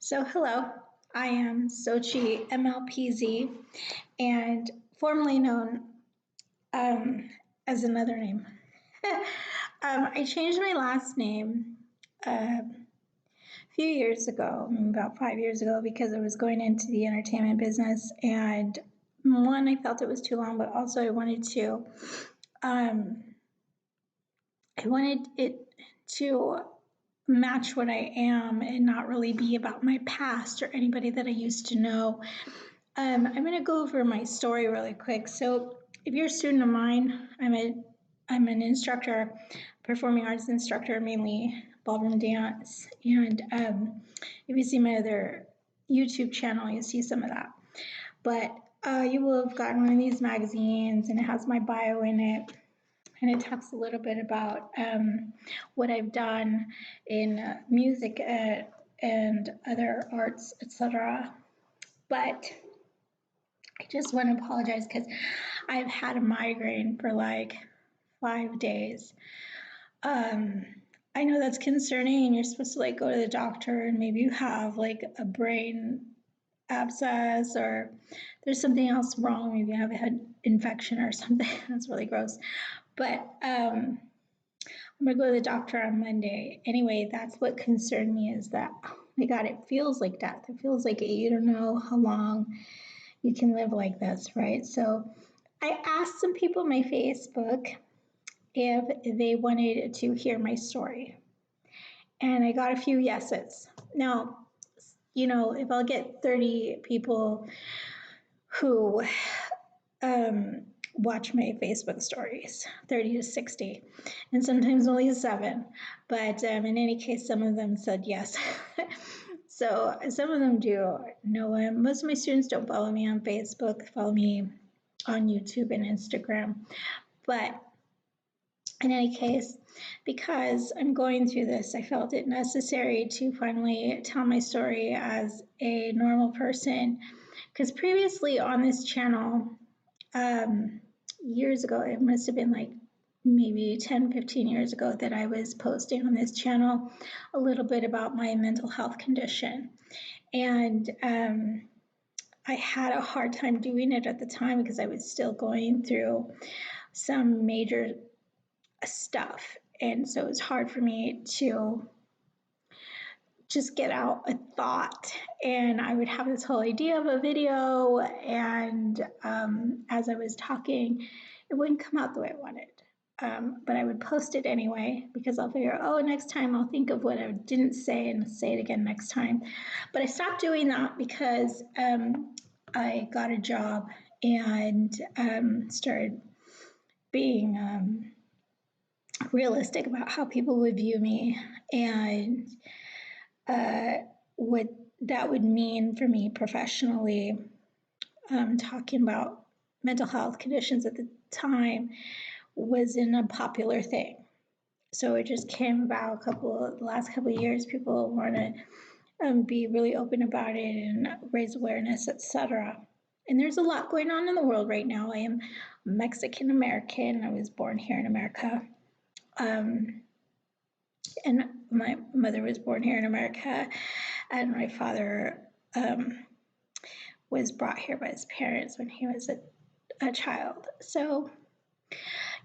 So, hello, I am Sochi MLPZ and formerly known as another name. I changed my last name a few years ago, about 5 years ago, because I was going into the entertainment business. And one, I felt it was too long, but also um, I wanted it to match what I am and not really be about my past or anybody that I used to know. I'm going to go over my story really quick. So, if you're a student of mine, I'm an instructor, performing arts instructor, mainly ballroom dance. And if you see my other YouTube channel, you'll see some of that. But you will have gotten one of these magazines, and it has my bio in it, and it talks a little bit about what I've done in music and other arts, etc. But I just want to apologize because I've had a migraine for like 5 days. I know that's concerning, and you're supposed to like go to the doctor, and maybe you have like a brain abscess or there's something else wrong. Maybe you have a head infection or something. That's really gross. But I'm gonna go to the doctor on Monday. Anyway, that's what concerned me is that, oh my God, it feels like death. It feels like you don't know how long you can live like this, right? So I asked some people on my Facebook if they wanted to hear my story. And I got a few yeses. Now, if I'll get 30 people who watch my Facebook stories, 30 to 60, and sometimes only seven. But in any case, some of them said yes. So some of them do know him. Most of my students don't follow me on Facebook, follow me on YouTube and Instagram. But in any case, because I'm going through this, I felt it necessary to finally tell my story as a normal person. Because previously on this channel, years ago, it must have been like maybe 10, 15 years ago, that I was posting on this channel a little bit about my mental health condition. And I had a hard time doing it at the time because I was still going through some major stuff. And so it was hard for me to just get out a thought. And I would have this whole idea of a video, and as I was talking, it wouldn't come out the way I wanted. But I would post it anyway because I'll figure, oh, next time I'll think of what I didn't say and say it again next time. But I stopped doing that because I got a job and started being realistic about how people would view me and what that would mean for me professionally. Talking about mental health conditions at the time wasn't a popular thing. So it just came about the last couple of years. People want to be really open about it and raise awareness, etc. And there's a lot going on in the world right now. I am Mexican American. I was born here in America. And my mother was born here in America, and my father was brought here by his parents when he was a child. So,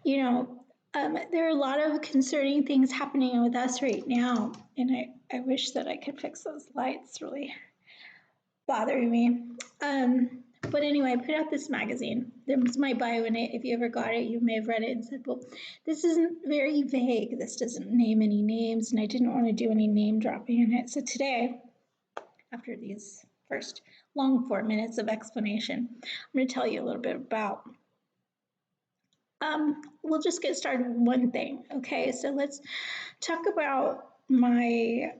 there are a lot of concerning things happening with us right now, and I wish that I could fix those lights, really bothering me. But anyway, I put out this magazine. There's my bio in it. If you ever got it, you may have read it and said, well, this isn't very vague. This doesn't name any names, and I didn't want to do any name dropping in it. So today, after these first long 4 minutes of explanation, I'm going to tell you a little bit about we'll just get started with one thing. Okay, so let's talk about my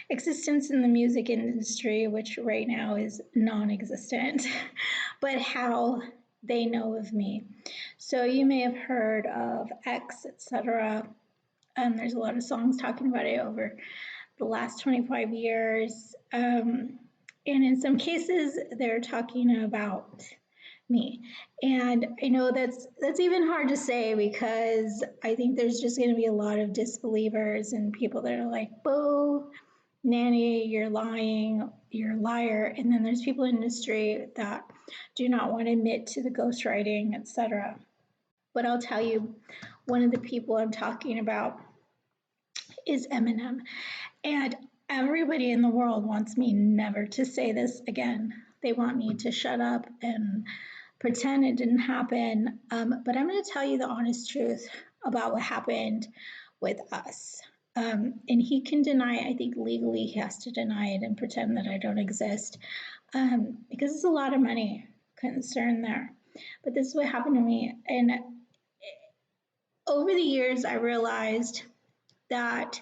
existence in the music industry, which right now is non-existent, but how they know of me. So you may have heard of X, etc. There's a lot of songs talking about it over the last 25 years. And in some cases, they're talking about me. And I know that's even hard to say because I think there's just going to be a lot of disbelievers and people that are like, boo, nanny, you're lying, you're a liar. And then there's people in the industry that do not want to admit to the ghostwriting, etc. But I'll tell you, one of the people I'm talking about is Eminem. And everybody in the world wants me never to say this again. They want me to shut up and pretend it didn't happen. But I'm going to tell you the honest truth about what happened with us. And he can deny it. I think legally he has to deny it and pretend that I don't exist, because it's a lot of money concern there. But this is what happened to me. And over the years, I realized that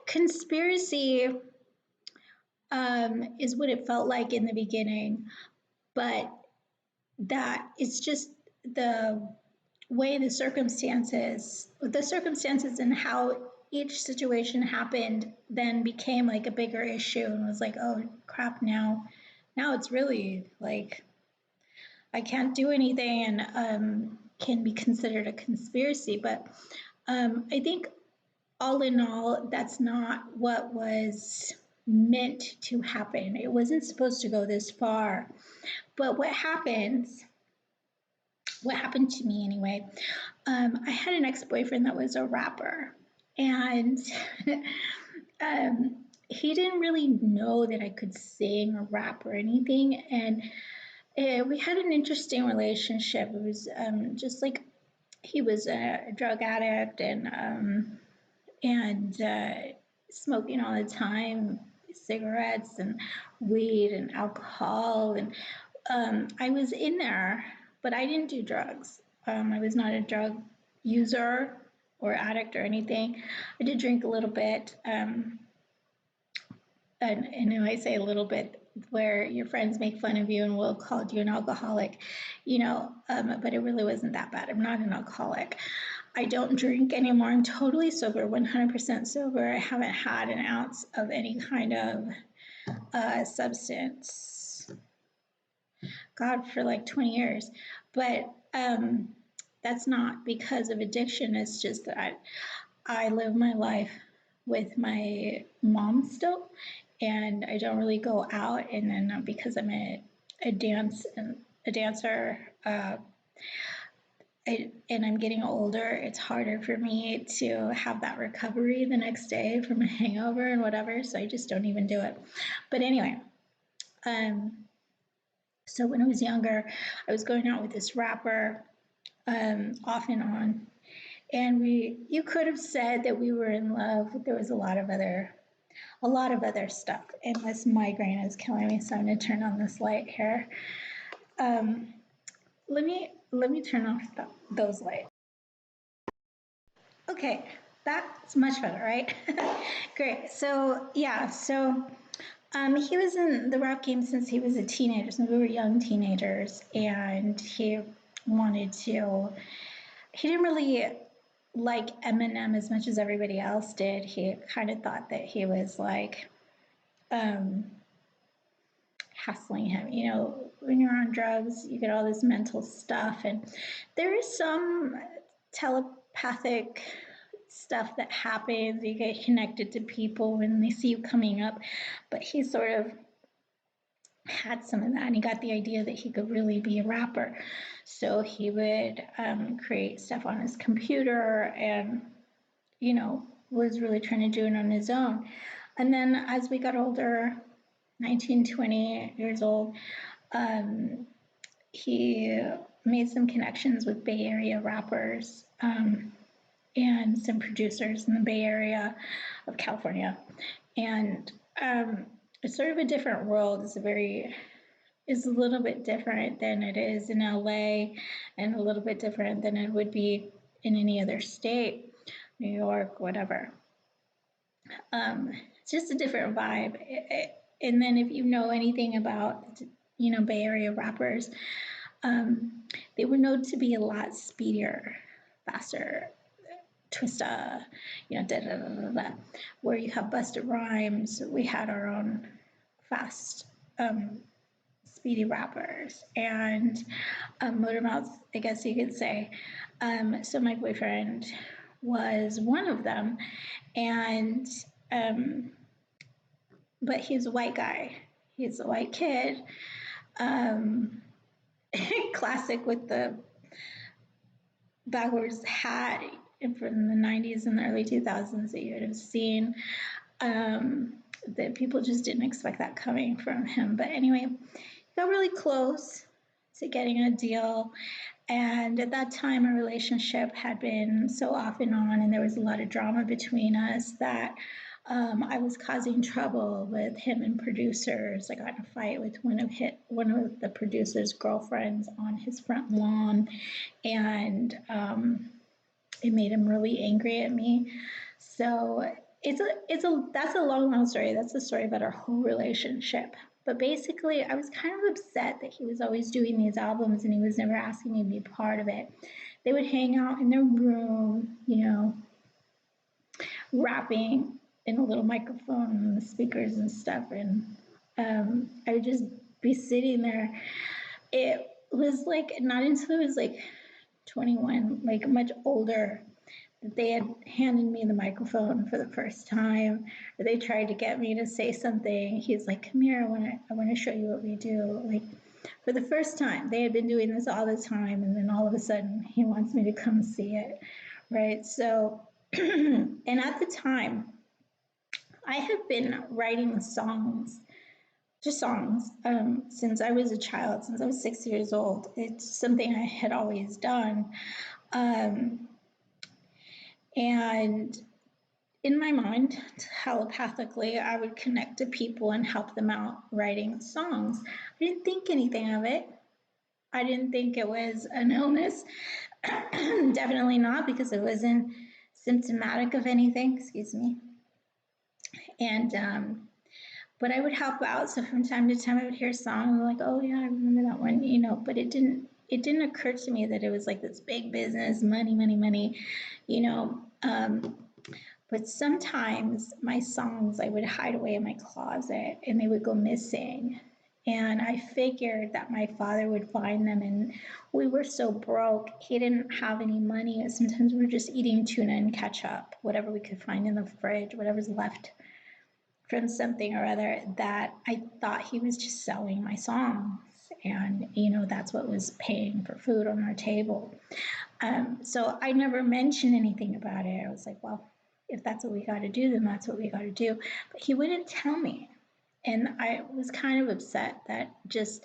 conspiracy is what it felt like in the beginning, but that it's just the way the circumstances and how each situation happened then became like a bigger issue and was like, oh crap, now it's really like I can't do anything and can be considered a conspiracy. But I think all in all, that's not what was meant to happen. It wasn't supposed to go this far. But what happened to me anyway, I had an ex-boyfriend that was a rapper. And he didn't really know that I could sing or rap or anything. And we had an interesting relationship. It was just like he was a drug addict and smoking all the time, cigarettes and weed and alcohol. And I was in there, but I didn't do drugs. I was not a drug user or addict or anything. I did drink a little bit. And I say a little bit where your friends make fun of you and will call you an alcoholic, but it really wasn't that bad. I'm not an alcoholic. I don't drink anymore. I'm totally sober, 100% sober. I haven't had an ounce of any kind of substance, God, for like 20 years. But that's not because of addiction. It's just that I live my life with my mom still, and I don't really go out. And then because I'm a dancer, and I'm getting older, it's harder for me to have that recovery the next day from a hangover and whatever. So I just don't even do it. But anyway, so when I was younger, I was going out with this rapper off and on. And you could have said that we were in love, but there was a lot of other stuff. And this migraine is killing me, so I'm going to turn on this light here. Let me turn off those lights. Okay, that's much better, right? Great. So yeah, he was in the rap game since he was a teenager, since we were young teenagers, and he didn't really like Eminem as much as everybody else did. He kind of thought that he was like hassling him. When you're on drugs, you get all this mental stuff, and there is some telepathic stuff that happens. You get connected to people when they see you coming up, but he sort of had some of that, and he got the idea that he could really be a rapper. So he would create stuff on his computer and, was really trying to do it on his own. And then as we got older, 19, 20 years old, he made some connections with Bay Area rappers and some producers in the Bay Area of California. And it's sort of a different world. It's a little bit different than it is in LA, and a little bit different than it would be in any other state, New York, whatever. It's just a different vibe. And then if you know anything about, Bay Area rappers, they were known to be a lot speedier, faster, Twista, da da da da da, where you have Busta Rhymes. We had our own fast, speedy rappers, and motor mouths, I guess you could say. So my boyfriend was one of them, and um, but he's a white guy. He's a white kid. Um, classic with the backwards hat from the 90s and the early 2000s that you would have seen. That people just didn't expect that coming from him. But anyway, got really close to getting a deal. And at that time, our relationship had been so off and on, and there was a lot of drama between us that I was causing trouble with him and producers. I got in a fight with one of the producers' girlfriends on his front lawn, and it made him really angry at me. So that's a long story. That's a story about our whole relationship. But basically, I was kind of upset that he was always doing these albums and he was never asking me to be part of it. They would hang out in their room, rapping in a little microphone and the speakers and stuff. And I would just be sitting there. It was like not until I was like 21, like much older, that they had handed me the microphone for the first time, or they tried to get me to say something. He's like, "Come here, I want to show you what we do." Like for the first time, they had been doing this all the time, and then all of a sudden, he wants me to come see it, right? So, and at the time, I have been writing songs, just songs, since I was a child, since I was 6 years old. It's something I had always done. And in my mind, telepathically, I would connect to people and help them out writing songs. I didn't think anything of it. I didn't think it was an illness. Definitely not, because it wasn't symptomatic of anything, excuse me. And, but I would help out. So from time to time, I would hear songs like, "Oh yeah, I remember that one," but it didn't occur to me that it was like this big business, money, but sometimes my songs I would hide away in my closet and they would go missing. And I figured that my father would find them, and we were so broke, he didn't have any money. Sometimes we were just eating tuna and ketchup, whatever we could find in the fridge, whatever's left from something or other, that I thought he was just selling my songs. And, that's what was paying for food on our table. So I never mentioned anything about it. I was like, well, if that's what we got to do, then that's what we got to do. But he wouldn't tell me. And I was kind of upset that just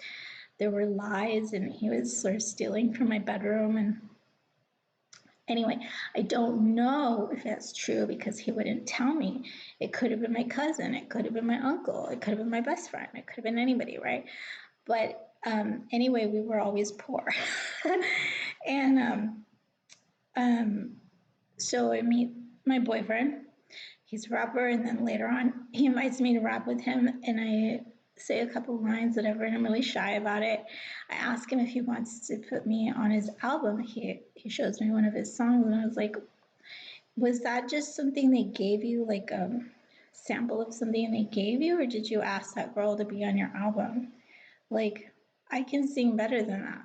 there were lies and he was sort of stealing from my bedroom. And anyway, I don't know if that's true because he wouldn't tell me. It could have been my cousin. It could have been my uncle. It could have been my best friend. It could have been anybody, right? But anyway, we were always poor. And so I meet my boyfriend. He's a rapper, and then later on, he invites me to rap with him, and I say a couple lines, whatever, and I'm really shy about it. I ask him if he wants to put me on his album. He shows me one of his songs, and I was like, was that just something they gave you, like a sample of something they gave you, or did you ask that girl to be on your album? Like, I can sing better than that.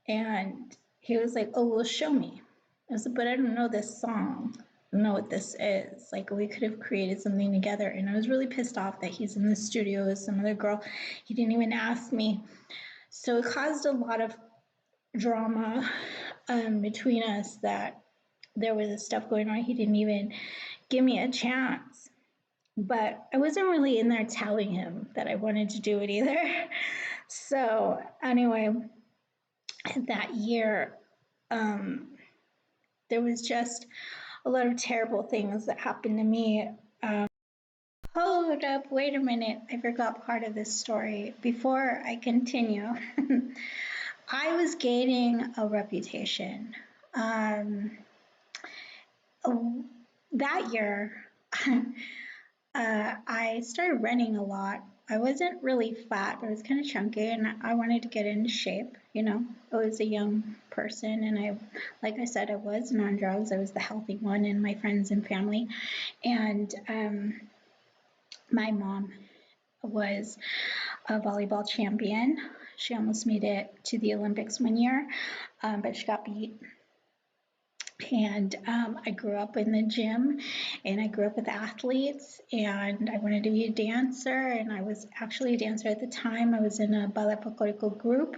And he was like, "Oh, well, show me." I was like, "But I don't know this song. I don't know what this is." Like, we could have created something together. And I was really pissed off that he's in the studio with some other girl. He didn't even ask me. So it caused a lot of drama between us, that there was this stuff going on. He didn't even give me a chance. But I wasn't really in there telling him that I wanted to do it either. So anyway, that year, there was just a lot of terrible things that happened to me. Hold up, wait a minute. I forgot part of this story. Before I continue, I was gaining a reputation. That year, I started running a lot. I wasn't really fat, but I was kind of chunky, and I wanted to get into shape. I was a young person, and like I said, I wasn't on drugs. I was the healthy one in my friends and family. And my mom was a volleyball champion. She almost made it to the Olympics one year, but she got beat. And I grew up in the gym, and I grew up with athletes, and I wanted to be a dancer. And I was actually a dancer at the time. I was in a ballet folklorico group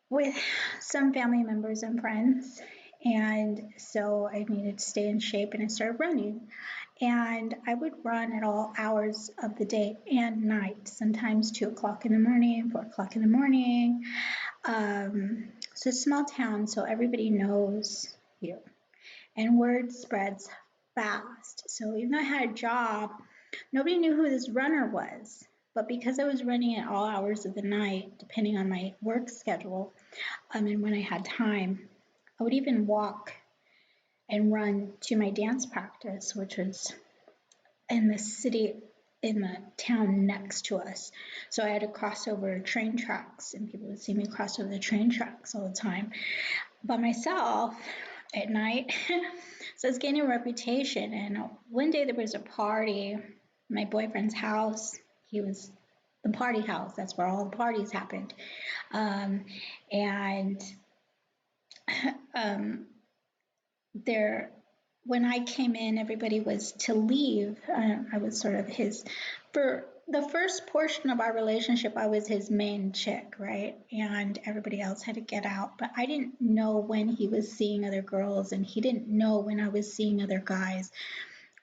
with some family members and friends. And so I needed to stay in shape, and I started running. And I would run at all hours of the day and night, sometimes 2 o'clock in the morning, 4 o'clock in the morning. So small town, so everybody knows you, and word spreads fast. So even though I had a job, nobody knew who this runner was. But because I was running at all hours of the night, depending on my work schedule, and when I had time, I would even walk and run to my dance practice, which was in the city, in the town next to us. So I had to cross over train tracks, and people would see me cross over the train tracks all the time by myself at night. So I was gaining a reputation. And one day there was a party, my boyfriend's house. He was the party house. That's where all the parties happened. And there, when I came in, everybody was to leave. I was sort of his, for the first portion of our relationship, I was his main chick, right? And everybody else had to get out. But I didn't know when he was seeing other girls, and he didn't know when I was seeing other guys.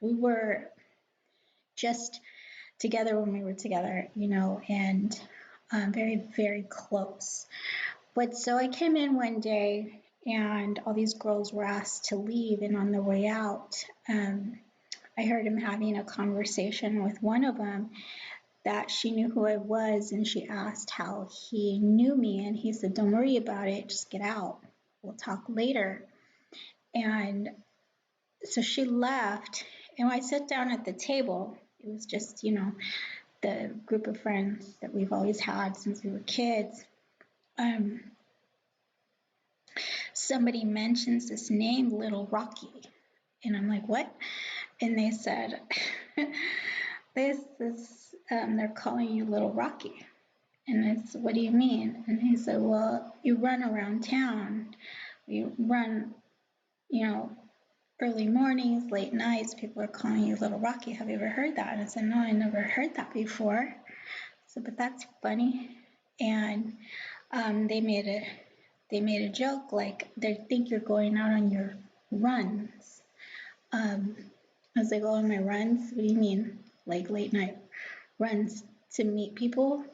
We were just together when we were together, and very, very close. But so I came in one day, and all these girls were asked to leave, and on their way out, I heard him having a conversation with one of them, that she knew who I was, and she asked how he knew me, and he said, "Don't worry about it, just get out. We'll talk later." And so she left, and I sat down at the table. It was just, the group of friends that we've always had since we were kids. Somebody mentions this name, Little Rocky. And I'm like, what? And they said, they're calling you Little Rocky. And I said, what do you mean? And he said, well, you run around town. You run, early mornings, late nights. People are calling you Little Rocky. Have you ever heard that? And I said, no, I never heard that before. I said, but that's funny. And they made a joke, like, they think you're going out on your runs. I was like, oh, on my runs? What do you mean? Like late night runs to meet people?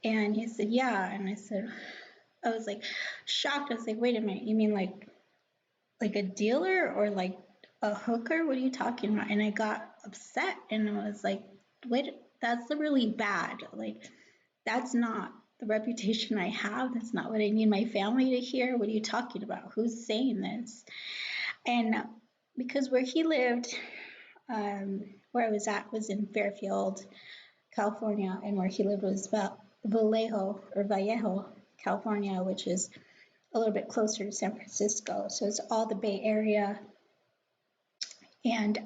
And he said, yeah. And I was like shocked. I was like, wait a minute, you mean like a dealer or like a hooker? What are you talking about? And I got upset, and I was like, wait, that's really bad. Like, that's not the reputation I have. That's not what I need my family to hear. What are you talking about? Who's saying this? And because where he lived, where I was at was in Fairfield, California, and where he lived was Vallejo, California, which is a little bit closer to San Francisco. So it's all the Bay Area. And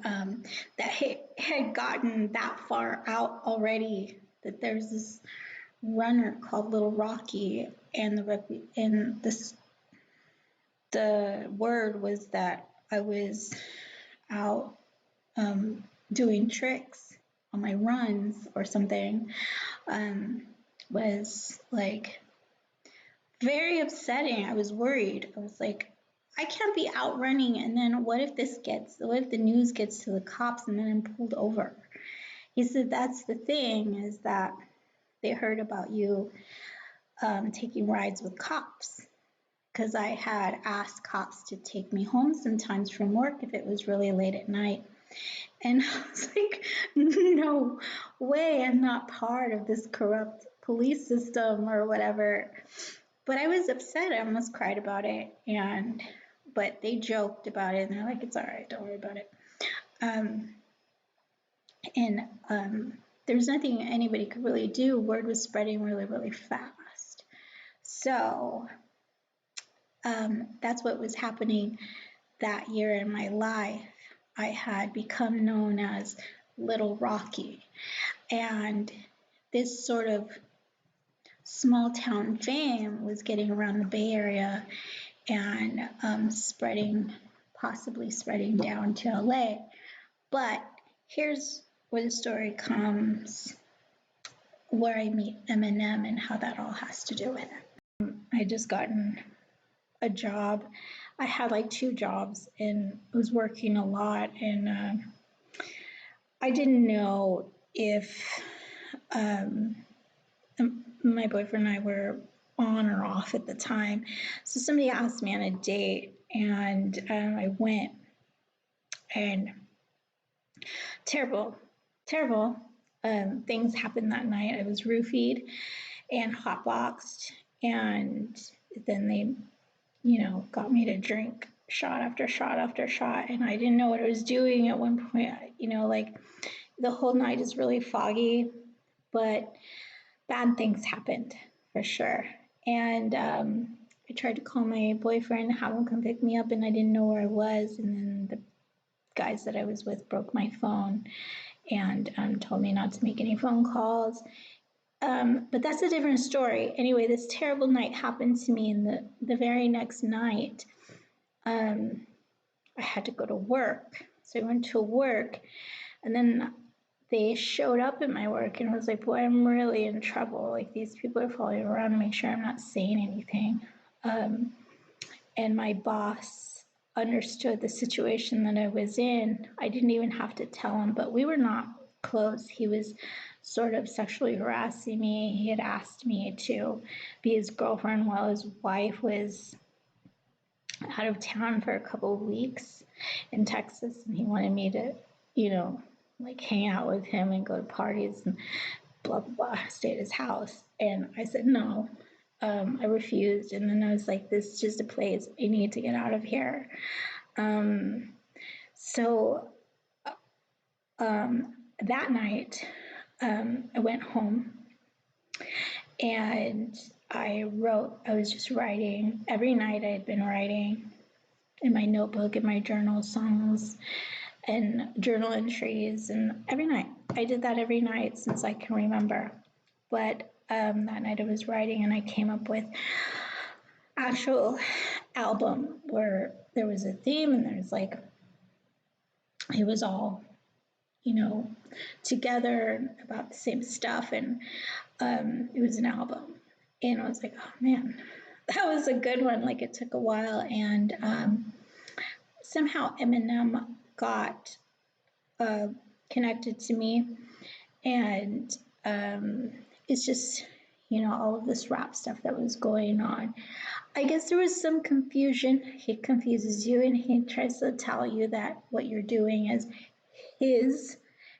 that had gotten that far out already, that there's this runner called Little Rocky, and the word was that I was out doing tricks on my runs or something, was like very upsetting. I was worried. I was like, I can't be out running, and then what if the news gets to the cops, and then I'm pulled over? He said, that's the thing, is that they heard about you taking rides with cops, because I had asked cops to take me home sometimes from work if it was really late at night. And I was like, no way, I'm not part of this corrupt police system or whatever. But I was upset. I almost cried about it. But they joked about it, and they're like, it's all right, don't worry about it. There's nothing anybody could really do. Word was spreading really, really fast. So that's what was happening that year in my life. I had become known as Little Rocky. And this sort of small town fame was getting around the Bay Area and spreading possibly spreading down to LA. But here's where the story comes, where I meet Eminem and how that all has to do with it. I just gotten a job. I had like 2 jobs and was working a lot, and I didn't know if my boyfriend and I were on or off at the time. So somebody asked me on a date, and I went, and terrible things happened that night. I was roofied and hotboxed, and then they, got me to drink shot after shot after shot, and I didn't know what I was doing at one point. Like the whole night is really foggy, but bad things happened for sure. And I tried to call my boyfriend, have him come pick me up, and I didn't know where I was. And then the guys that I was with broke my phone and told me not to make any phone calls. But that's a different story. Anyway, this terrible night happened to me, and the very next night, I had to go to work. So I went to work, and then they showed up at my work, and I was like, boy, I'm really in trouble. Like, these people are following around to make sure I'm not saying anything. And my boss understood the situation that I was in. I didn't even have to tell him, but we were not close. He was sort of sexually harassing me. He had asked me to be his girlfriend while his wife was out of town for a couple of weeks in Texas, and he wanted me to, like hang out with him and go to parties and blah, blah, blah, stay at his house. And I said, no, I refused. And then I was like, this is just a place. I need to get out of here. So that night, I went home and I was just writing. Every night I had been writing in my notebook, in my journal, songs and journal entries, and every night. I did that every night since I can remember. But that night I was writing, and I came up with actual album where there was a theme, and there's like, it was all, together about the same stuff, and it was an album. And I was like, oh man, that was a good one. Like, it took a while, and somehow Eminem got connected to me, and it's just, all of this rap stuff that was going on. I guess there was some confusion. He confuses you, and he tries to tell you that what you're doing is his,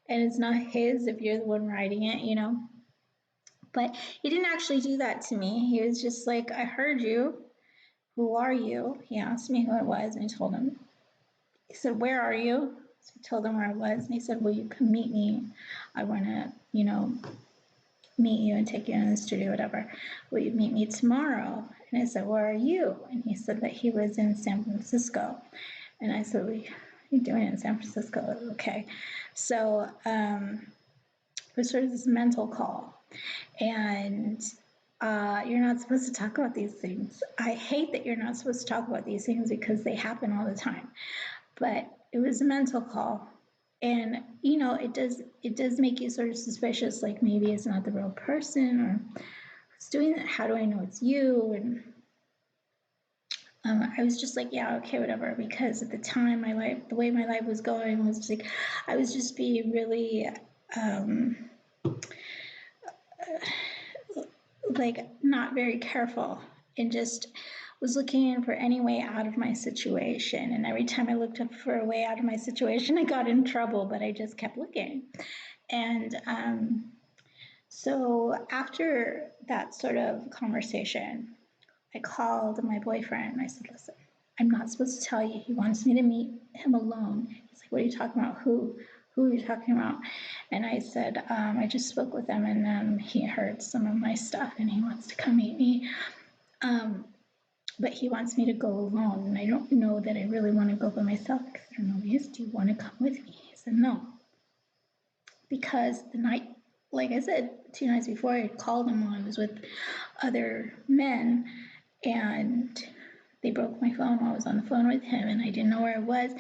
and it's not his if you're the one writing it, But he didn't actually do that to me. He was just like, I heard you. Who are you? He asked me who I was, and I told him. He said, where are you? So I told him where I was, and he said, well, you can meet me. I want to, meet you and take you into the studio, whatever. Will you meet me tomorrow? And I said, where are you? And he said that he was in San Francisco. And I said, what are you doing in San Francisco? Okay. So it was sort of this mental call. And you're not supposed to talk about these things. I hate that you're not supposed to talk about these things because they happen all the time. But it was a mental call. And, it does make you sort of suspicious, like maybe it's not the real person, or who's doing that? How do I know it's you? And I was just like, yeah, okay, whatever. Because at the time, the way my life was going was just like, I was just being really, like not very careful, and just was looking for any way out of my situation. And every time I looked up for a way out of my situation, I got in trouble, but I just kept looking. And so after that sort of conversation, I called my boyfriend and I said, listen, I'm not supposed to tell you. He wants me to meet him alone. He's like, what are you talking about? Who are you talking about? And I said, I just spoke with him, and he heard some of my stuff, and he wants to come meet me. But he wants me to go alone, and I don't know that I really want to go by myself because I don't know if he is. Do you want to come with me? He said, no. Because the night, like I said, 2 nights before I had called him while I was with other men, and they broke my phone while I was on the phone with him, and I didn't know where I was,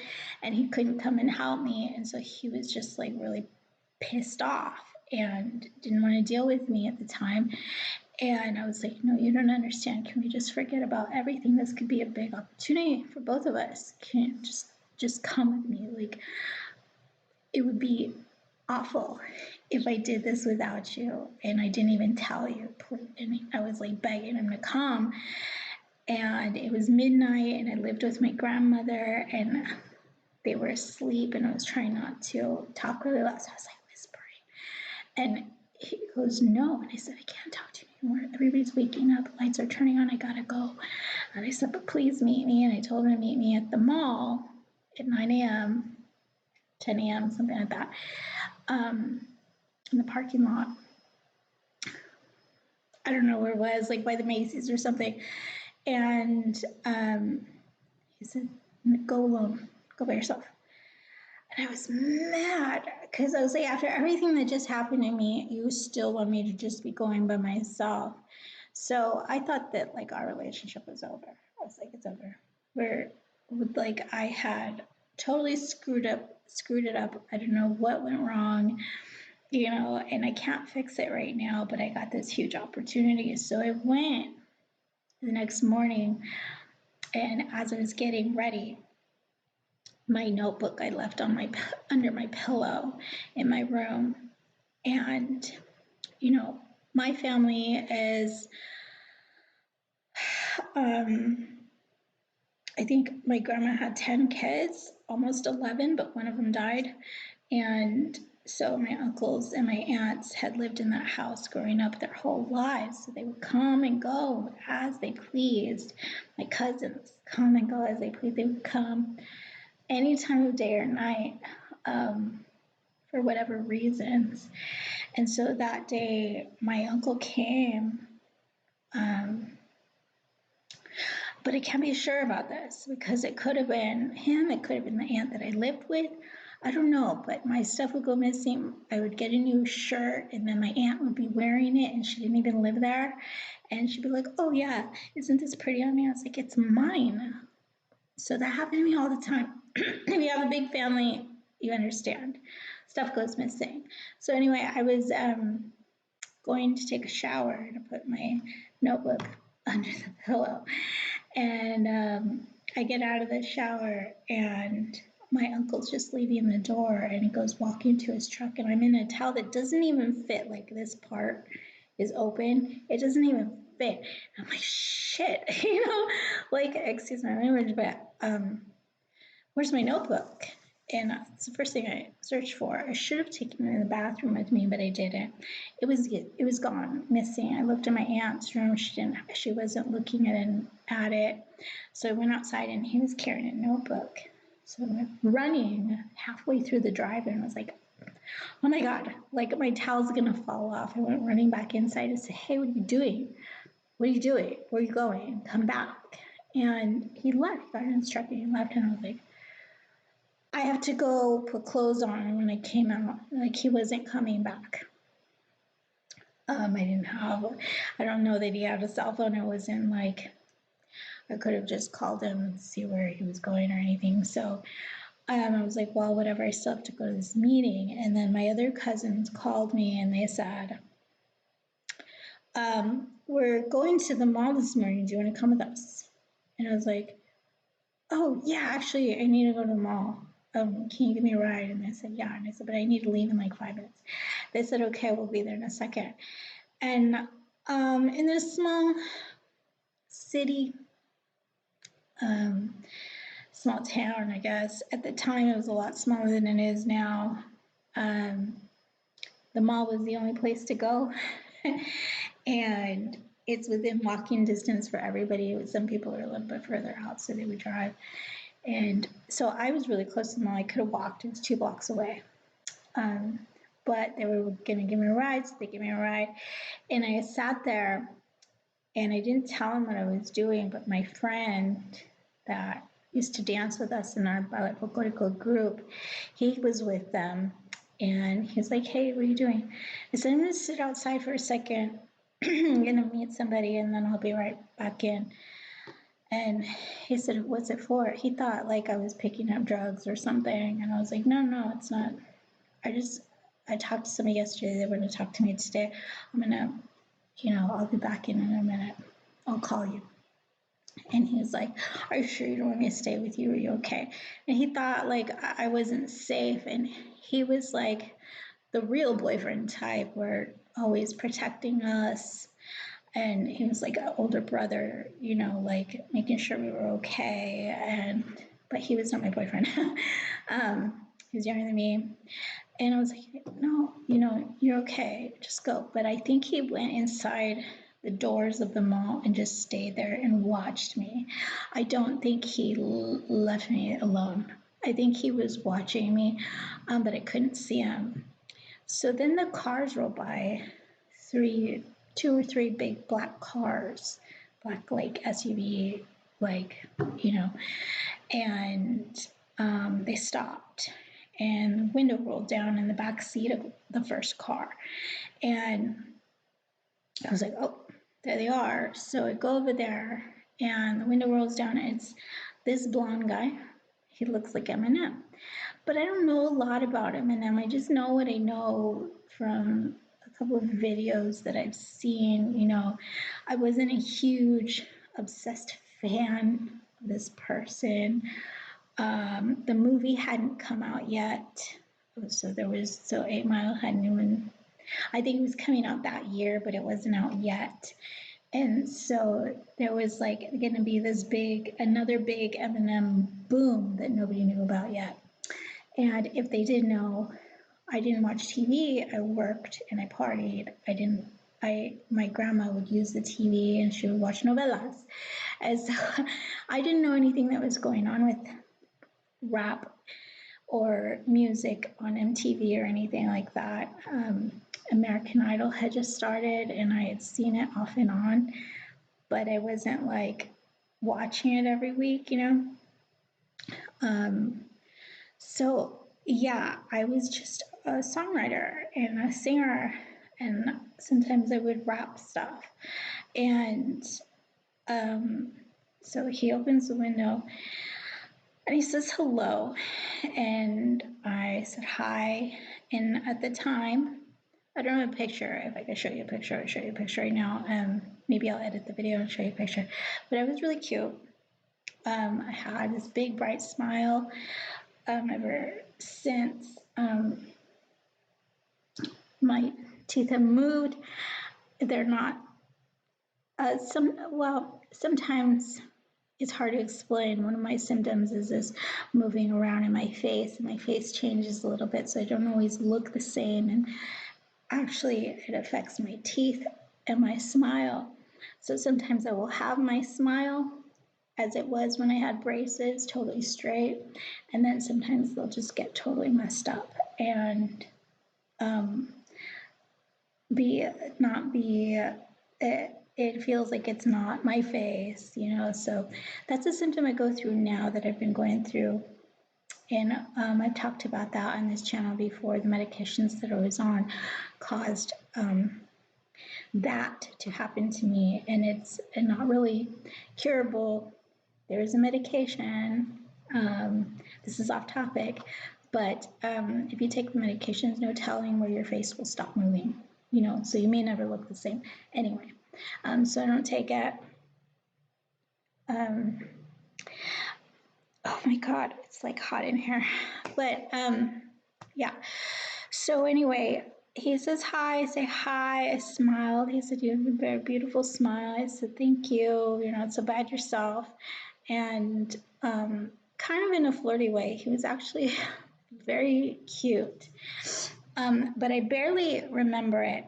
and he couldn't come and help me, and so he was just like really pissed off and didn't want to deal with me at the time. And I was like, no, you don't understand. Can we just forget about everything? This could be a big opportunity for both of us. Can you just come with me? Like, it would be awful if I did this without you and I didn't even tell you. And I was like begging him to come. And it was midnight and I lived with my grandmother and they were asleep and I was trying not to talk really loud. So I was like whispering. And he goes, no. And I said, I can't talk to you anymore. Everybody's waking up. The lights are turning on. I gotta go. And I said, but please meet me. And I told him to meet me at the mall at 9 a.m., 10 a.m., something like that, in the parking lot. I don't know where it was, like by the Macy's or something. And he said, go alone. Go by yourself. And I was mad because I was like, after everything that just happened to me, you still want me to just be going by myself. So I thought that like our relationship was over. I was like, it's over. Like I had totally screwed it up. I don't know what went wrong, and I can't fix it right now, but I got this huge opportunity. So I went the next morning, and as I was getting ready, my notebook I left on under my pillow in my room. And, my family is, I think my grandma had 10 kids, almost 11, but one of them died. And so my uncles and my aunts had lived in that house growing up their whole lives. So they would come and go as they pleased. My cousins come and go as they pleased. They would come any time of day or night for whatever reasons. And so that day, my uncle came, but I can't be sure about this because it could have been him, it could have been the aunt that I lived with. I don't know, but my stuff would go missing. I would get a new shirt, and then my aunt would be wearing it, and she didn't even live there. And she'd be like, oh, yeah, isn't this pretty on me? I was like, it's mine. So that happened to me all the time. If you have a big family, you understand. Stuff goes missing. So anyway, I was going to take a shower and I put my notebook under the pillow. And I get out of the shower and my uncle's just leaving the door and he goes walking to his truck and I'm in a towel that doesn't even fit. Like this part is open. It doesn't even fit. And I'm like, shit, like, excuse my language, but where's my notebook? And it's the first thing I searched for. I should have taken it in the bathroom with me, but I didn't. It was gone, missing. I looked in my aunt's room. She wasn't looking at it. So I went outside and he was carrying a notebook. So I went running halfway through the drive and I was like, oh my God, like my towel's gonna fall off. I went running back inside and said, hey, what are you doing? What are you doing? Where are you going? Come back. And he left. He got in his truck and he left and I was like, I have to go put clothes on. When I came out, like he wasn't coming back. I don't know that he had a cell phone. It wasn't like I could have just called him and see where he was going or anything. So I was like, well, whatever, I still have to go to this meeting. And then my other cousins called me and they said, we're going to the mall this morning. Do you want to come with us? And I was like, oh, yeah, actually, I need to go to the mall. Can you give me a ride? And they said, yeah. And I said, but I need to leave in like 5 minutes. They said, okay, we'll be there in a second. And in this small city, small town, I guess, at the time it was a lot smaller than it is now. The mall was the only place to go. And it's within walking distance for everybody. Some people are a little bit further out, so they would drive. And so I was really close to the mall. I could have walked. It was 2 blocks away. But they were going to give me a ride, so they gave me a ride. And I sat there, and I didn't tell them what I was doing, but my friend that used to dance with us in our Ba.Bl group, he was with them. And he was like, hey, what are you doing? I said, I'm going to sit outside for a second. I'm going to meet somebody, and then I'll be right back in. And he said, what's it for? He thought like I was picking up drugs or something. And I was like, no, it's not. I talked to somebody yesterday. They were going to talk to me today. I'm going to, I'll be back in a minute. I'll call you. And he was like, are you sure you don't want me to stay with you? Are you okay? And he thought like I wasn't safe. And he was like the real boyfriend type, where always protecting us. And he was like an older brother, like making sure we were okay. But he was not my boyfriend. He was younger than me. And I was like, no, you're okay, just go. But I think he went inside the doors of the mall and just stayed there and watched me. I don't think he left me alone. I think he was watching me, but I couldn't see him. So then the cars rolled by, two or three big black cars, black like SUV, like, and they stopped, and the window rolled down in the back seat of the first car. And I was like, oh, there they are. So I go over there, and the window rolls down, and it's this blonde guy. He looks like Eminem. But I don't know a lot about Eminem. I just know what I know from a couple of videos that I've seen. I wasn't a huge, obsessed fan of this person. The movie hadn't come out yet. So 8 Mile hadn't even, I think it was coming out that year, but it wasn't out yet. And so there was like going to be another big Eminem boom that nobody knew about yet. And if they did know, I didn't watch TV. I worked and I partied. My grandma would use the TV and she would watch novelas. And so I didn't know anything that was going on with rap or music on MTV or anything like that. American Idol had just started and I had seen it off and on, but I wasn't like watching it every week, So yeah, I was just a songwriter and a singer, and sometimes I would rap stuff. And so he opens the window and he says hello, and I said hi. And at the time, I don't have a picture. If I could show you a picture, I'll show you a picture right now. Maybe I'll edit the video and show you a picture. But I was really cute. I had this big bright smile. Ever since my teeth have moved, they're not. Sometimes it's hard to explain. One of my symptoms is this moving around in my face, and my face changes a little bit, so I don't always look the same. And actually, it affects my teeth and my smile. So sometimes I will have my smile as it was when I had braces, totally straight, and then sometimes they'll just get totally messed up and it feels like it's not my face, So that's a symptom I go through now that I've been going through. And I've talked about that on this channel before. The medications that I was on caused that to happen to me, and it's not really curable. There is a medication. This is off topic, but if you take the medications, no telling where your face will stop moving, so you may never look the same. Anyway, so I don't take it. Oh my God, it's like hot in here. But yeah, so anyway, he says hi, I say hi, I smiled. He said, you have a very beautiful smile. I said, thank you, you're not so bad yourself. And kind of in a flirty way. He was actually very cute. But I barely remember it,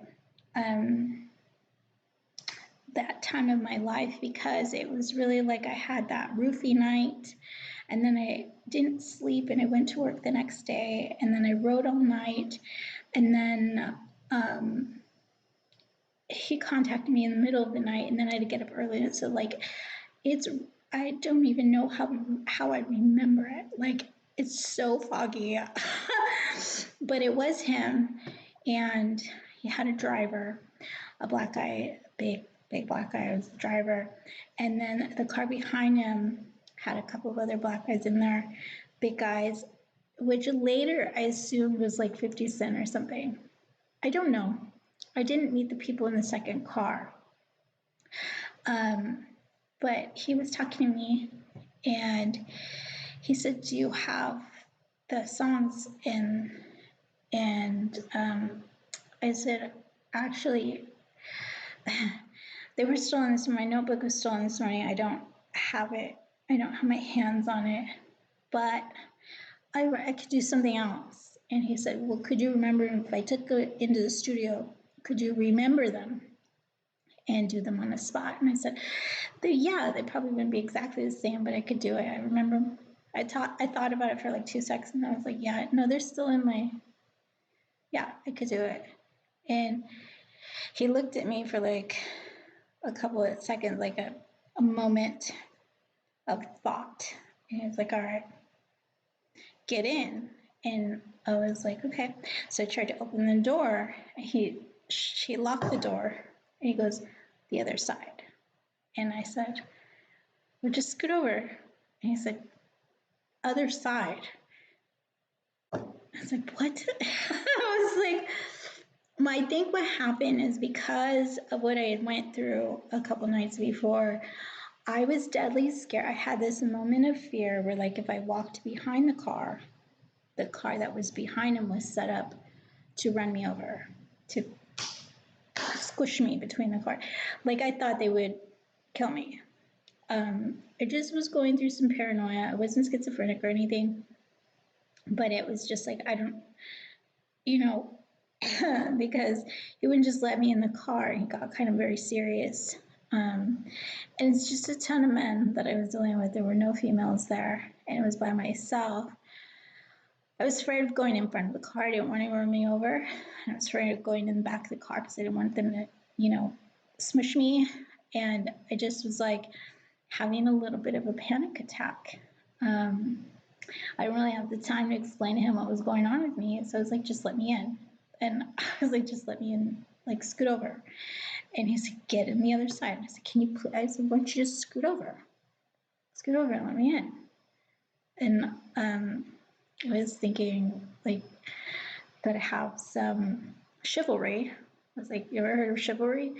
that time of my life, because it was really like I had that roofie night, and then I didn't sleep, and I went to work the next day, and then I wrote all night, and then he contacted me in the middle of the night, and then I had to get up early. And so like, I don't even know how I remember it. Like, it's so foggy. But it was him, and he had a driver, a black guy, big big black guy was the driver. And then the car behind him had a couple of other black guys in there, big guys, which later I assumed was like 50 Cent or something. I don't know. I didn't meet the people in the second car. But he was talking to me and he said, do you have the songs? And I said, actually, they were stolen this morning. My notebook was stolen this morning. I don't have it. I don't have my hands on it, but I could do something else. And he said, well, could you remember if I took it into the studio, could you remember them and do them on the spot? And I said, yeah, they probably wouldn't be exactly the same, but I could do it. I remember. I thought about it for like 2 seconds and I was like, yeah, no, they're still in my, yeah, I could do it. And he looked at me for like a couple of seconds, like a moment of thought. And he was like, all right, get in. And I was like, okay. So I tried to open the door. She locked the door and he goes, the other side. And I said, well, just scoot over. And he said, other side. I was like, what? I was like, I think what happened is because of what I had went through a couple nights before, I was deadly scared. I had this moment of fear where, like, if I walked behind the car that was behind him was set up to run me over, to squish me between the car. Like, I thought they would kill me. I just was going through some paranoia. I wasn't schizophrenic or anything, but it was just like, I don't, because he wouldn't just let me in the car. He got kind of very serious. And it's just a ton of men that I was dealing with. There were no females there, and it was by myself. I was afraid of going in front of the car. I didn't want to run me over. I was afraid of going in the back of the car because I didn't want them to, smush me. And I just was like having a little bit of a panic attack. I didn't really have the time to explain to him what was going on with me. So I was like, just let me in. And I was like, just let me in, like scoot over. And he said, get in the other side. And I said, can you please? I said, why don't you just scoot over? Scoot over and let me in. And I was thinking like that I have some chivalry. I was like, you ever heard of chivalry?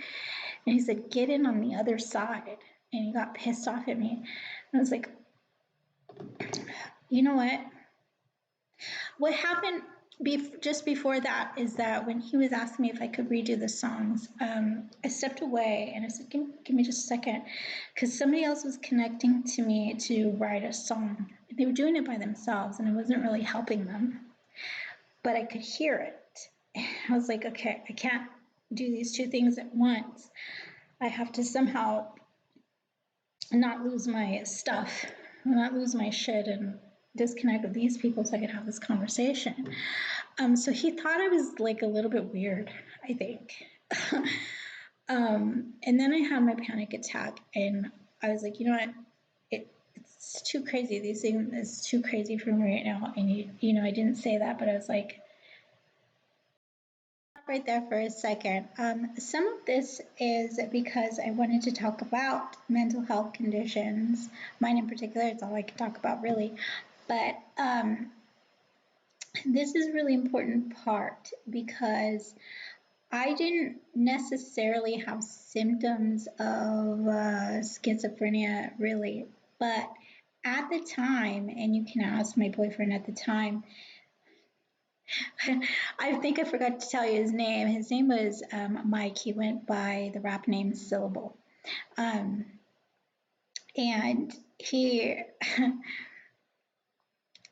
And he said, get in on the other side. And he got pissed off at me. And I was like, you know what? What happened just before that is that when he was asking me if I could redo the songs, I stepped away and I said, give me just a second, because somebody else was connecting to me to write a song. They were doing it by themselves and it wasn't really helping them, but I could hear it. I was like, okay, I can't do these two things at once. I have to somehow not lose my stuff, not lose my shit, and disconnect with these people so I could have this conversation. So he thought I was like a little bit weird, I think. And then I had my panic attack and I was like, you know what? It's too crazy. These things is too crazy for me right now. And I didn't say that, but I was like, right there for a second. Some of this is because I wanted to talk about mental health conditions. Mine in particular, it's all I can talk about really. But this is a really important part because I didn't necessarily have symptoms of schizophrenia really, but at the time, and you can ask my boyfriend at the time, I think I forgot to tell you his name. His name was Mike. He went by the rap name Syllable. And he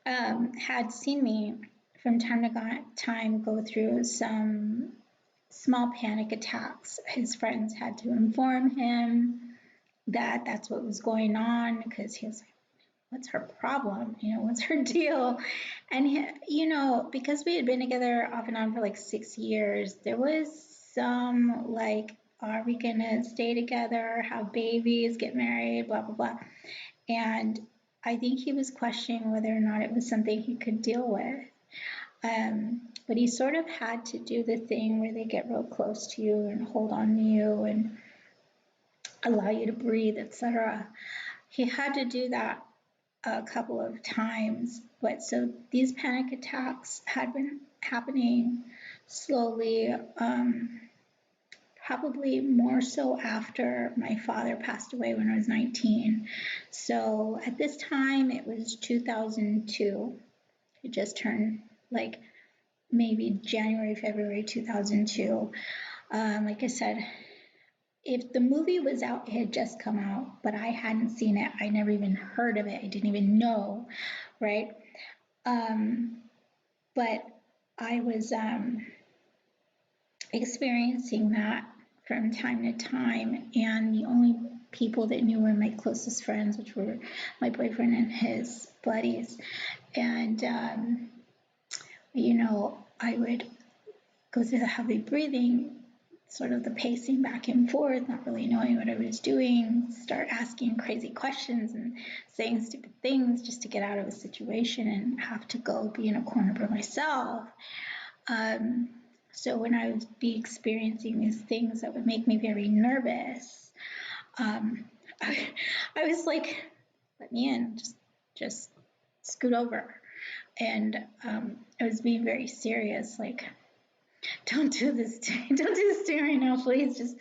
had seen me from time to time go through some small panic attacks. His friends had to inform him that that's what was going on because he was like, what's her problem? What's her deal? And, because we had been together off and on for like 6 years, there was some like, are we going to stay together, have babies, get married, blah, blah, blah. And I think he was questioning whether or not it was something he could deal with. But he sort of had to do the thing where they get real close to you and hold on to you. And allow you to breathe, etc. He had to do that a couple of times. But so these panic attacks had been happening slowly, probably more so after my father passed away when I was 19. So at this time, it was 2002. It just turned like maybe January, February 2002. Like I said, if the movie was out, it had just come out, but I hadn't seen it. I never even heard of it. I didn't even know, right? But I was experiencing that from time to time, and the only people that knew were my closest friends, which were my boyfriend and his buddies. And, I would go through the heavy breathing, sort of the pacing back and forth, not really knowing what I was doing, start asking crazy questions and saying stupid things just to get out of a situation and have to go be in a corner by myself. So when I would be experiencing these things that would make me very nervous, I was like, let me in, just scoot over. And I was being very serious, like, don't do this to me right now, please. Just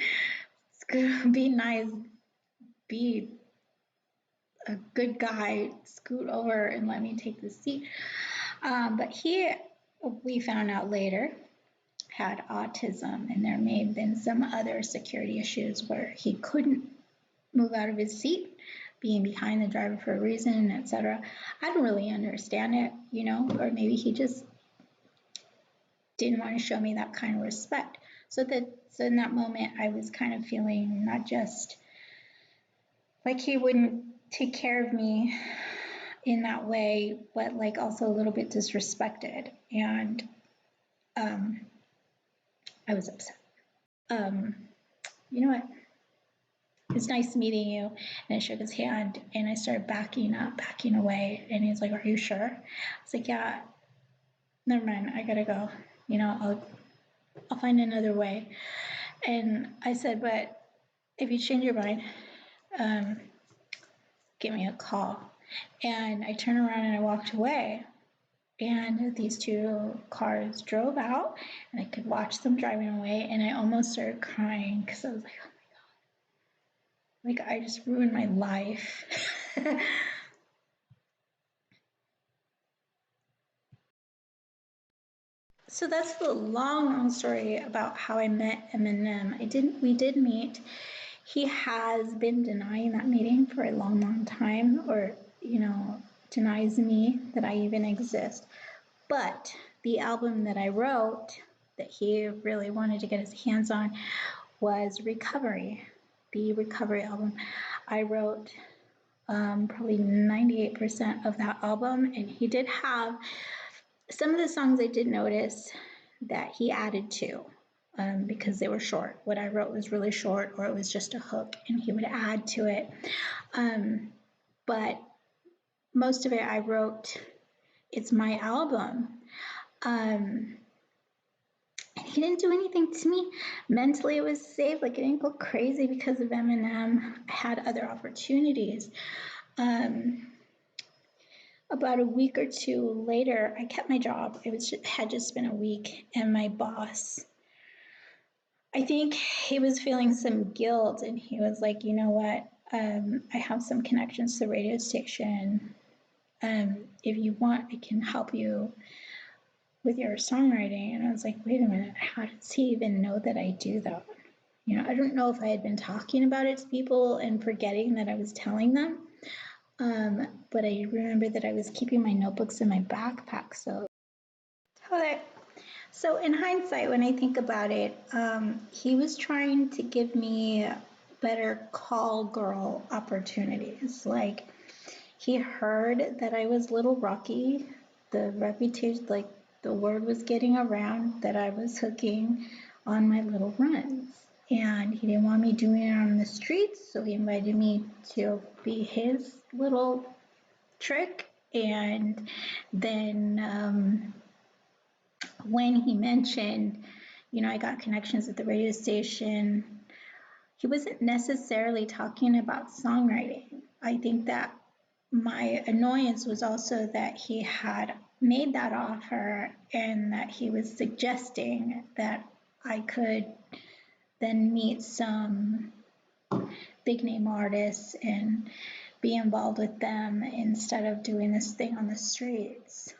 be nice, be a good guy, scoot over and let me take the seat. But we found out later, had autism, and there may have been some other security issues where he couldn't move out of his seat, being behind the driver for a reason, etc. I don't really understand it, or maybe he just didn't want to show me that kind of respect. So in that moment, I was kind of feeling not just like he wouldn't take care of me in that way, but like also a little bit disrespected. And I was upset. You know what? It's nice meeting you. And I shook his hand and I started backing away. And he's like, are you sure? I was like, yeah, never mind. I gotta go. I'll find another way. And I said, but if you change your mind, give me a call. And I turned around and I walked away. And these two cars drove out, and I could watch them driving away, and I almost started crying because I was like, oh my God, like I just ruined my life. So that's the long story about how I met Eminem. We did meet. He has been denying that meeting for a long time, or, denies me that I even exist. But the album that I wrote that he really wanted to get his hands on was Recovery, the Recovery album. I wrote probably 98% of that album, and he did have some of the songs I did notice that he added to because they were short. What I wrote was really short, or it was just a hook, and he would add to it. But most of it I wrote. It's my album. He didn't do anything to me. Mentally, it was safe. Like, I didn't go crazy because of Eminem. I had other opportunities. About a week or two later, I kept my job. Had just been a week, and my boss, I think he was feeling some guilt, and he was like, you know what? I have some connections to the radio station. If you want, I can help you with your songwriting. And I was like, wait a minute, how does he even know that I do that? I don't know if I had been talking about it to people and forgetting that I was telling them. But I remember that I was keeping my notebooks in my backpack. So in hindsight, when I think about it, he was trying to give me better call girl opportunities. Like, he heard that I was Little Rocky, the reputation, like the word was getting around that I was hooking on my little runs. And he didn't want me doing it on the streets, so he invited me to be his little trick. And then when he mentioned, I got connections at the radio station, he wasn't necessarily talking about songwriting. I think that my annoyance was also that he had made that offer and that he was suggesting that I could then meet some big name artists and be involved with them instead of doing this thing on the streets.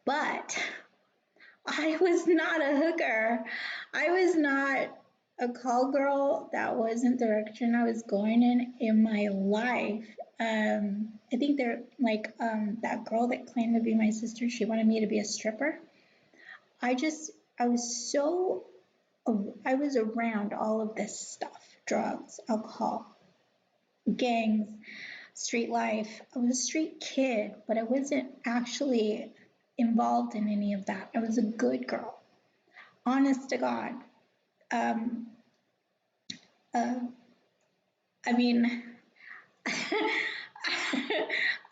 But I was not a hooker. I was not a call girl. That wasn't the direction I was going in my life. I think they're like that girl that claimed to be my sister. She wanted me to be a stripper. I was around all of this stuff: drugs, alcohol, gangs, street life. I was a street kid, but I wasn't actually involved in any of that. I was a good girl, honest to God. Um, uh, I mean,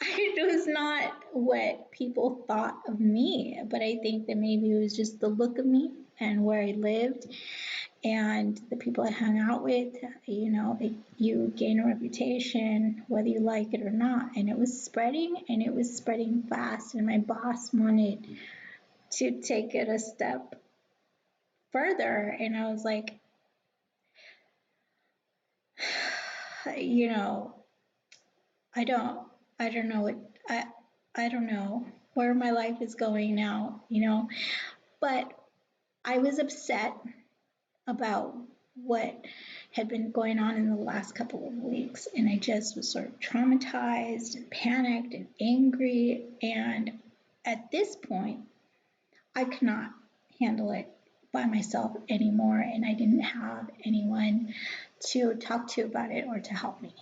it was not what people thought of me, but I think that maybe it was just the look of me and where I lived and the people I hung out with. You know, you gain a reputation whether you like it or not, and it was spreading, and it was spreading fast, and my boss wanted to take it a step further, and I was like, you know, I don't know what I don't know where my life is going now, you know, but I was upset about what had been going on in the last couple of weeks, and I just was sort of traumatized and panicked and angry, and at this point I could not handle it by myself anymore, and I didn't have anyone to talk to about it or to help me.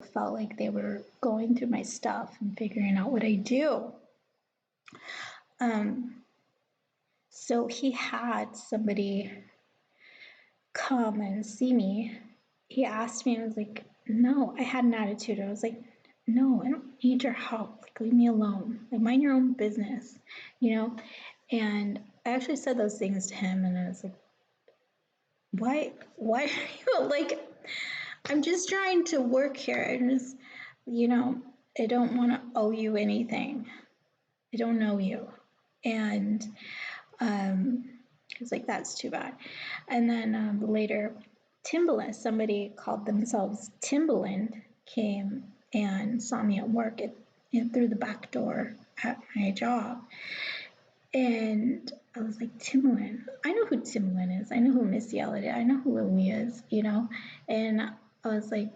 I felt like they were going through my stuff and figuring out what I do. So he had somebody come and see me. He asked me, and I was like, no, I had an attitude. I was like, no, I don't need your help. Like, leave me alone. Like, mind your own business, you know? And I actually said those things to him, and I was like, why are you like, I'm just trying to work here. I just, you know, I don't want to owe you anything. I don't know you. And I was like, that's too bad. And then later, Timbaland, somebody called themselves Timbaland, came and saw me at work through the back door at my job. And I was like, Timbaland, I know who Timbaland is. I know who Missy Elliott is. I know who Aaliyah is, you know? And I was like,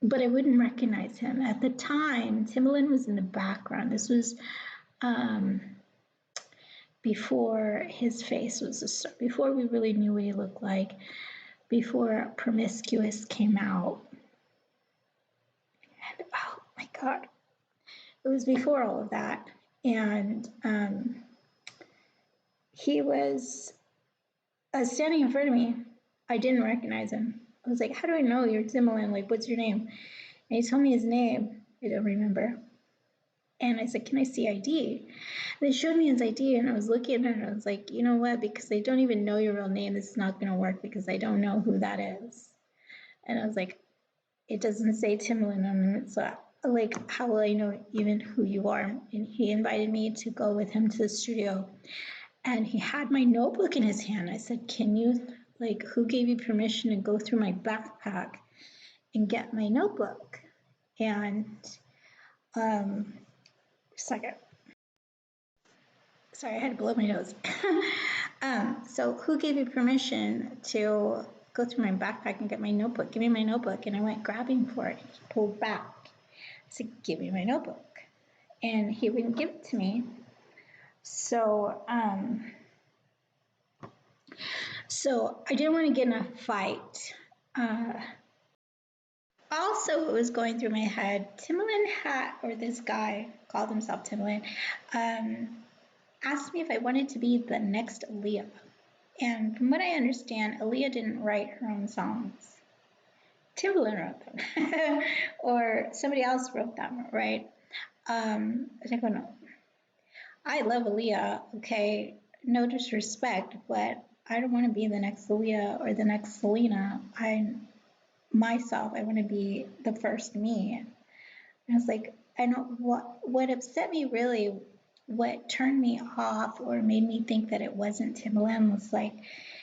but I wouldn't recognize him. At the time, Timbaland was in the background. This was before his face was a star, before we really knew what he looked like, before Promiscuous came out. And oh my God, it was before all of that. And he was standing in front of me. I didn't recognize him. I was like, how do I know you're Timbaland? Like, what's your name? And he told me his name. I don't remember. And I said, can I see ID? And they showed me his ID, and I was looking at it, and I was like, you know what? Because they don't even know your real name, this is not going to work because I don't know who that is. And I was like, it doesn't say Timbaland on it. So, like, how will I know even who you are? And he invited me to go with him to the studio. And he had my notebook in his hand. I said, can you, like, who gave you permission to go through my backpack and get my notebook? And, second. Sorry, I had to blow my nose. So who gave you permission to go through my backpack and get my notebook? Give me my notebook. And I went grabbing for it. He pulled back. I said, give me my notebook. And he wouldn't give it to me. So I didn't want to get in a fight. Also, what was going through my head, this guy called himself Timbaland, asked me if I wanted to be the next Aaliyah. And from what I understand, Aaliyah didn't write her own songs. Timbaland wrote them, or somebody else wrote them, right? I think, no. I love Aaliyah, okay? No disrespect, but I don't want to be the next Aaliyah or the next Selena. I want to be the first me. And I was like, I know what upset me really, what turned me off or made me think that it wasn't Timbaland was like,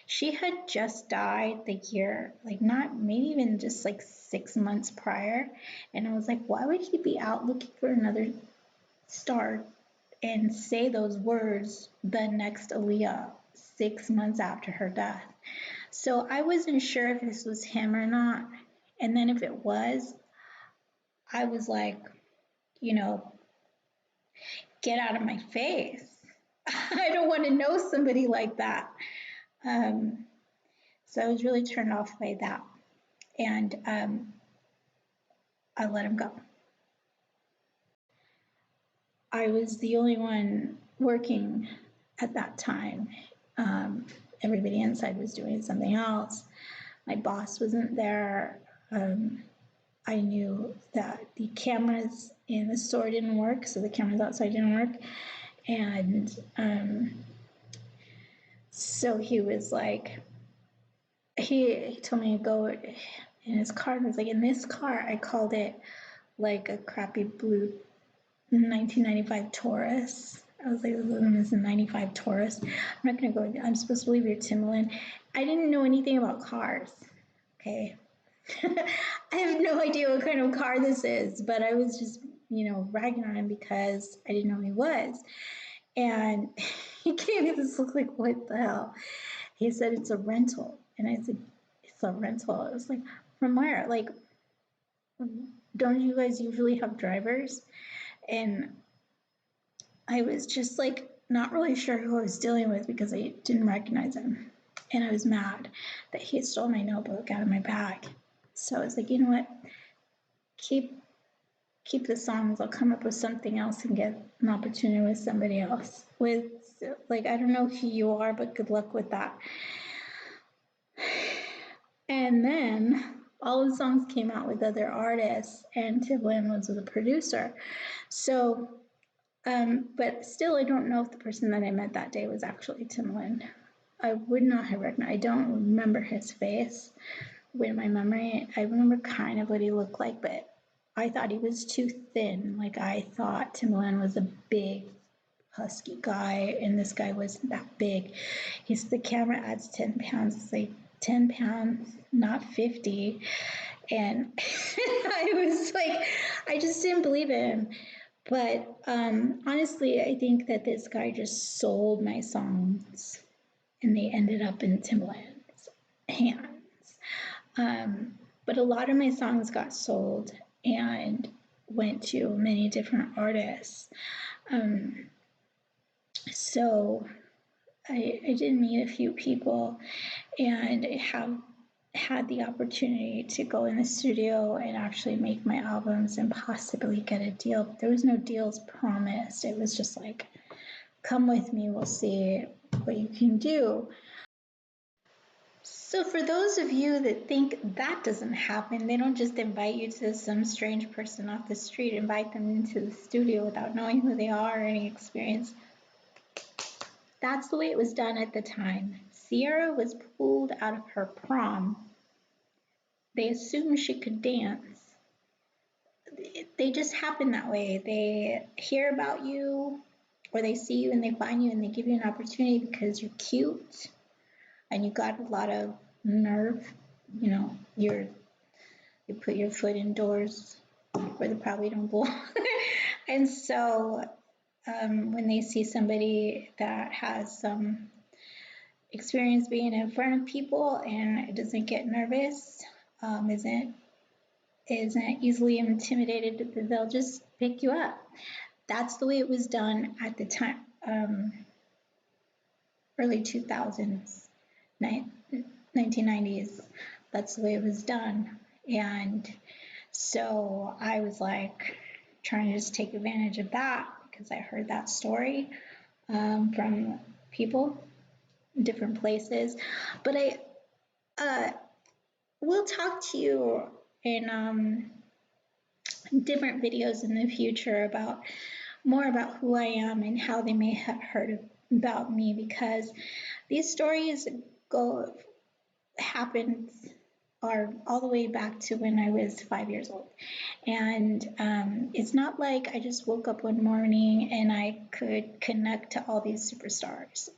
she had just died the year, like not maybe even just like 6 months prior. And I was like, why would he be out looking for another star and say those words the next Aaliyah 6 months after her death? So I wasn't sure if this was him or not. And then if it was, I was like, you know, get out of my face. I don't want to know somebody like that. So I was really turned off by that. And I let him go. I was the only one working at that time. Everybody inside was doing something else. My boss wasn't there. I knew that the cameras in the store didn't work, so the cameras outside didn't work. And so he was like, he told me to go in his car, and I was like, in this car, I called it like a crappy blue 1995 Taurus. I was like, this is a 95 Taurus. I'm not going to go, I'm supposed to leave your Timbaland. I didn't know anything about cars, okay? I have no idea what kind of car this is, but I was just, ragging on him because I didn't know who he was. And he gave me this look like, what the hell? He said, it's a rental. And I said, it's a rental. I was like, from where? Like, don't you guys usually have drivers? And I was just like, not really sure who I was dealing with because I didn't recognize him. And I was mad that he had stolen my notebook out of my bag. So I was like, you know what? Keep the songs. I'll come up with something else and get an opportunity with somebody else. With, like, I don't know who you are, but good luck with that. And then all the songs came out with other artists, and Timbaland was the producer. So, but still, I don't know if the person that I met that day was actually Timbaland. I would not have recognized. I don't remember his face with my memory. I remember kind of what he looked like, but I thought he was too thin. Like, I thought Timbaland was a big, husky guy, and this guy wasn't that big. The camera adds 10 pounds. It's like 10 pounds, not 50. And I was like, I just didn't believe him. But honestly, I think that this guy just sold my songs, and they ended up in Timbaland's hands. But a lot of my songs got sold and went to many different artists. So I did meet a few people, and I have had the opportunity to go in the studio and actually make my albums and possibly get a deal. But there was no deals promised. It was just like, come with me, we'll see what you can do. So for those of you that think that doesn't happen, they don't just invite you to some strange person off the street, invite them into the studio without knowing who they are or any experience. That's the way it was done at the time. Sierra was pulled out of her prom. They assumed she could dance. They just happen that way. They hear about you, or they see you and they find you and they give you an opportunity because you're cute and you got a lot of nerve. You put your foot indoors where they probably don't belong. And so when they see somebody that has some experience being in front of people and doesn't get nervous, isn't easily intimidated, they'll just pick you up. That's the way it was done at the time, early 2000s, 1990s. That's the way it was done. And so I was like trying to just take advantage of that because I heard that story from people in different places. But I will talk to you in different videos in the future about more about who I am and how they may have heard of about me, because these stories happened are all the way back to when I was 5 years old. And it's not like I just woke up one morning and I could connect to all these superstars.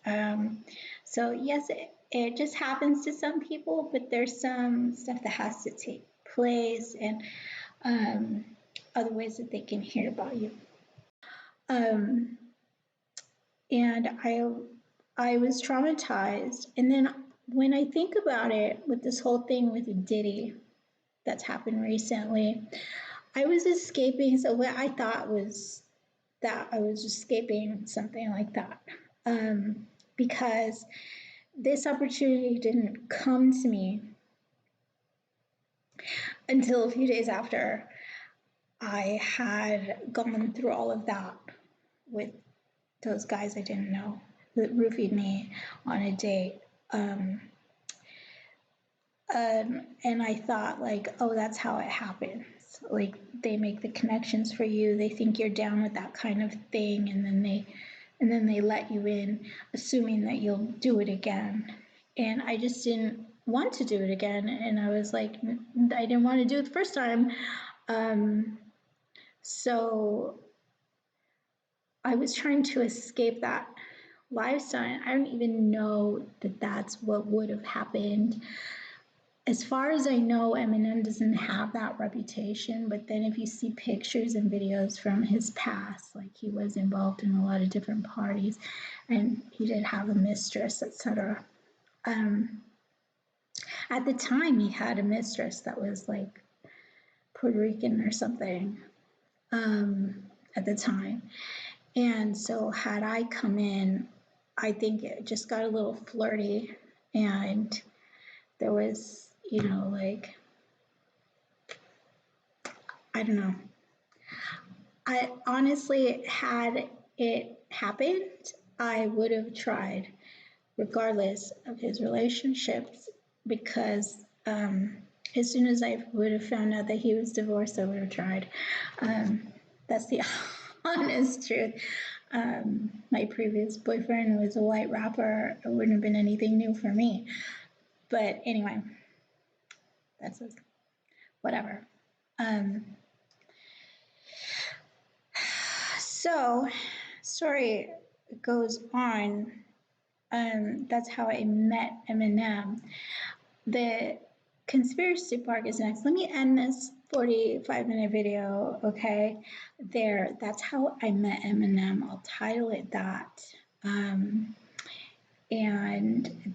So, yes, it just happens to some people, but there's some stuff that has to take place, and other ways that they can hear about you. Um, and I was traumatized. And then when I think about it, with this whole thing with Diddy that's happened recently, I was escaping. So what I thought was that I was escaping something like that, because this opportunity didn't come to me until a few days after I had gone through all of that with those guys I didn't know that roofied me on a date. And I thought, like, oh, that's how it happens. Like, they make the connections for you. They think you're down with that kind of thing, and then they let you in, assuming that you'll do it again. And I just didn't want to do it again. And I was like, I didn't want to do it the first time. So I was trying to escape that lifestyle. I don't even know that that's what would have happened. As far as I know, Eminem doesn't have that reputation, but then if you see pictures and videos from his past, like, he was involved in a lot of different parties, and he did have a mistress, etc. At the time, he had a mistress that was like Puerto Rican or something, at the time. And so had I come in, I think it just got a little flirty, and there was, like, I don't know. I honestly, had it happened, I would have tried, regardless of his relationships, because as soon as I would have found out that he was divorced, I would have tried. That's the honest truth. My previous boyfriend was a white rapper. It wouldn't have been anything new for me. But anyway, that's whatever. So, story goes on. That's how I met Eminem. The conspiracy part is next. Let me end this 45-minute video, okay? That's how I met Eminem. I'll title it that. And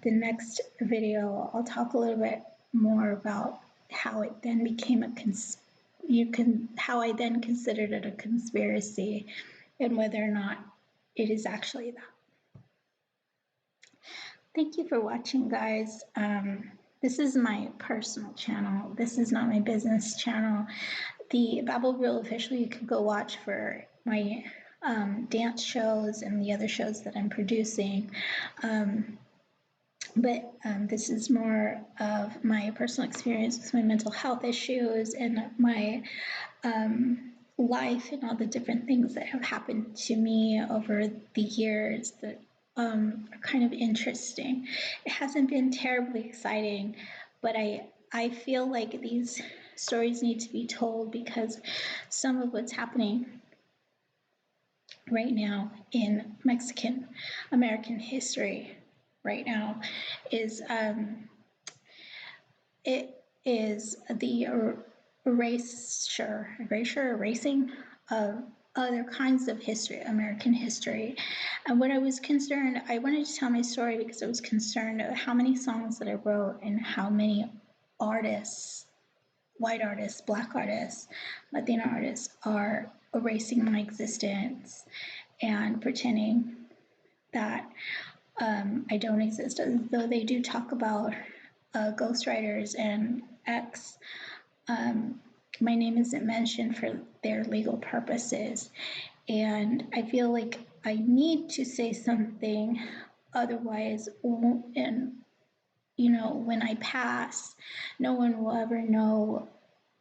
the next video, I'll talk a little bit more about how it then became how I then considered it a conspiracy, and whether or not it is actually that. Thank you for watching, guys. This is my personal channel. This is not my business channel. The Ba.Bl official you can go watch for my dance shows and the other shows that I'm producing. But this is more of my personal experience with my mental health issues and my life and all the different things that have happened to me over the years that are kind of interesting. It hasn't been terribly exciting, but I feel like these stories need to be told, because some of what's happening right now in Mexican American history right now is it is the erasing of other kinds of history, American history. And when I was concerned, I wanted to tell my story because I was concerned of how many songs that I wrote and how many artists, white artists, Black artists, Latino artists, are erasing my existence and pretending that I don't exist, though they do talk about ghostwriters and X. My name isn't mentioned for their legal purposes, and I feel like I need to say something, otherwise, and when I pass, no one will ever know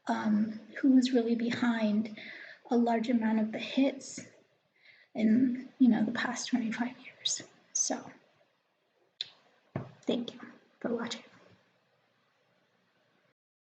who was really behind a large amount of the hits in the past 25 years. So, thank you for watching.